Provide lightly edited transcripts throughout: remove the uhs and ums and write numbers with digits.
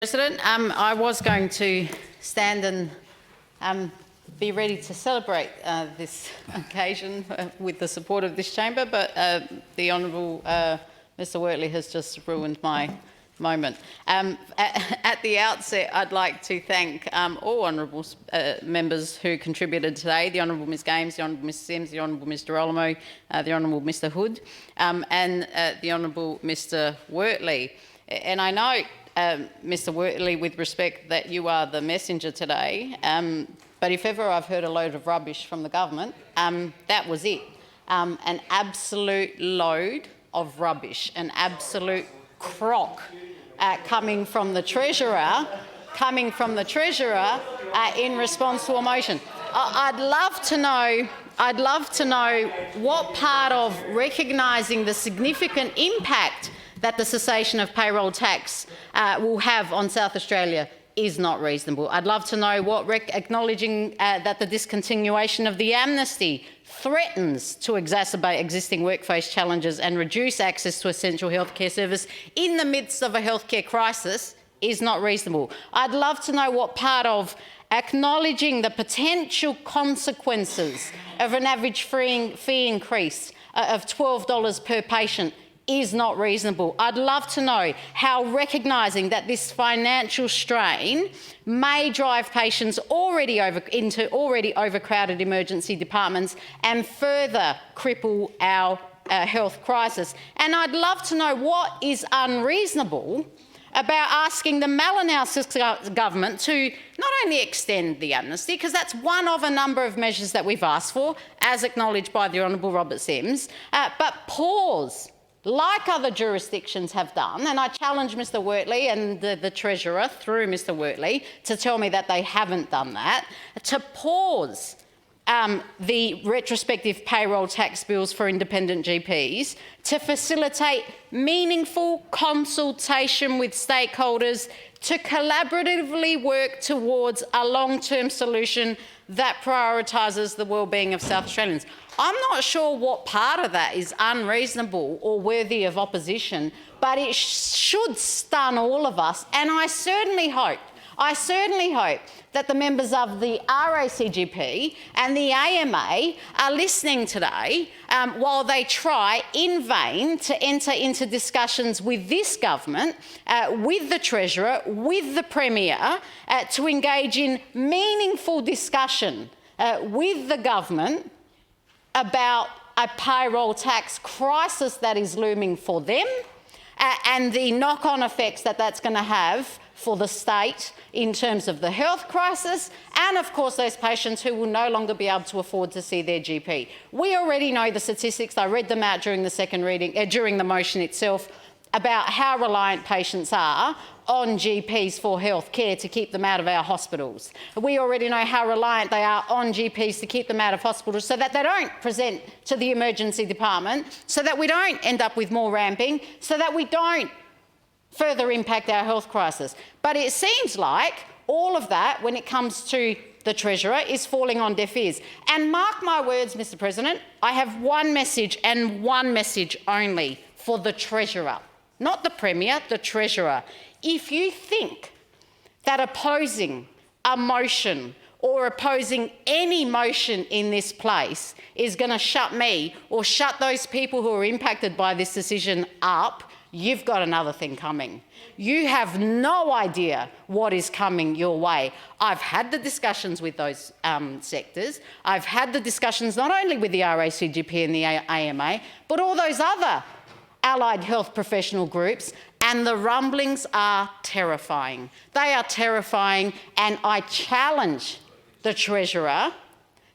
President, I was going to stand and be ready to celebrate this occasion with the support of this chamber, but the Honourable Mr Wortley has just ruined my moment. At the outset, I'd like to thank all honourable members who contributed today, the Honourable Ms Games, the Honourable Mr Sims, the Honourable Mr Olamo, the Honourable Mr Hood, and the Honourable Mr Wortley. And I know, Mr Wortley, with respect, that you are the messenger today, but if ever I've heard a load of rubbish from the government, that was it. An absolute load of rubbish, an absolute crock coming from the Treasurer, in response to a motion. I'd love to know what part of recognising the significant impact that the cessation of payroll tax will have on South Australia is not reasonable. I'd love to know what acknowledging that the discontinuation of the amnesty threatens to exacerbate existing workplace challenges and reduce access to essential healthcare service in the midst of a healthcare crisis is not reasonable. I'd love to know what part of acknowledging the potential consequences of an average fee increase of $12 per patient is not reasonable. I'd love to know how recognising that this financial strain may drive patients into already overcrowded emergency departments and further cripple our health crisis. And I'd love to know what is unreasonable about asking the Malinowski government to not only extend the amnesty, because that's one of a number of measures that we've asked for, as acknowledged by the Honourable Robert Sims, but pause, like other jurisdictions have done, and I challenge Mr Wortley and the Treasurer through Mr Wortley to tell me that they haven't done that, to pause the retrospective payroll tax bills for independent GPs, to facilitate meaningful consultation with stakeholders, to collaboratively work towards a long-term solution that prioritises the well-being of South Australians. I'm not sure what part of that is unreasonable or worthy of opposition, but it should stun all of us. And I certainly hope that the members of the RACGP and the AMA are listening today while they try in vain to enter into discussions with this government, with the Treasurer, with the Premier, to engage in meaningful discussion with the government about a payroll tax crisis that is looming for them and the knock-on effects that that's going to have for the state in terms of the health crisis and, of course, those patients who will no longer be able to afford to see their GP. We already know the statistics. I read them out during the second reading, during the motion itself, about how reliant patients are on GPs for health care to keep them out of our hospitals. We already know how reliant they are on GPs to keep them out of hospitals so that they don't present to the emergency department, so that we don't end up with more ramping, so that we don't further impact our health crisis. But it seems like all of that, when it comes to the Treasurer, is falling on deaf ears. And mark my words, Mr President, I have one message and one message only for the Treasurer, not the Premier, the Treasurer. If you think that opposing a motion or opposing any motion in this place is going to shut me or shut those people who are impacted by this decision up, you've got another thing coming. You have no idea what is coming your way. I've had the discussions with those sectors. I've had the discussions not only with the RACGP and the AMA, but all those other allied health professional groups, and the rumblings are terrifying. They are terrifying, and I challenge the Treasurer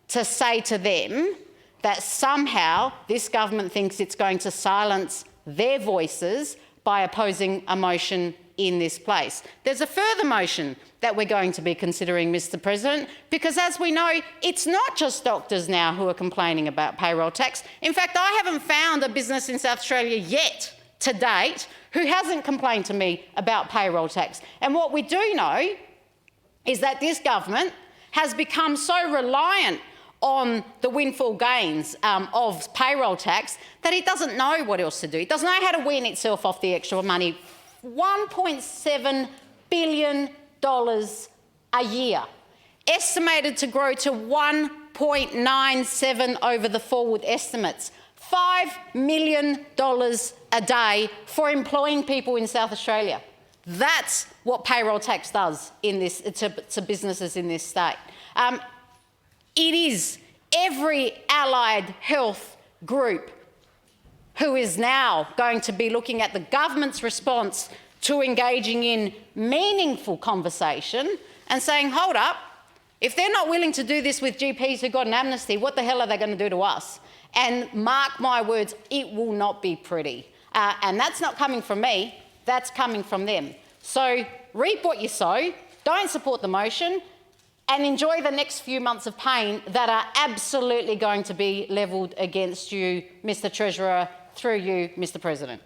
to say to them that somehow this government thinks it's going to silence their voices by opposing a motion in this place. There's a further motion that we're going to be considering, Mr President, because as we know, it's not just doctors now who are complaining about payroll tax. In fact, I haven't found a business in South Australia yet, to date, who hasn't complained to me about payroll tax. And what we do know is that this government has become so reliant on the windfall gains of payroll tax that it doesn't know what else to do. It doesn't know how to wean itself off the extra money. $1.7 billion a year, estimated to grow to 1.97 over the forward estimates. $5 million a day for employing people in South Australia. That's what payroll tax does to businesses in this state. It is every allied health group who is now going to be looking at the government's response to engaging in meaningful conversation and saying, hold up, if they're not willing to do this with GPs who got an amnesty, what the hell are they going to do to us? And mark my words, it will not be pretty. And that's not coming from me, that's coming from them. So reap what you sow, don't support the motion, and enjoy the next few months of pain that are absolutely going to be levelled against you, Mr. Treasurer, through you, Mr. President.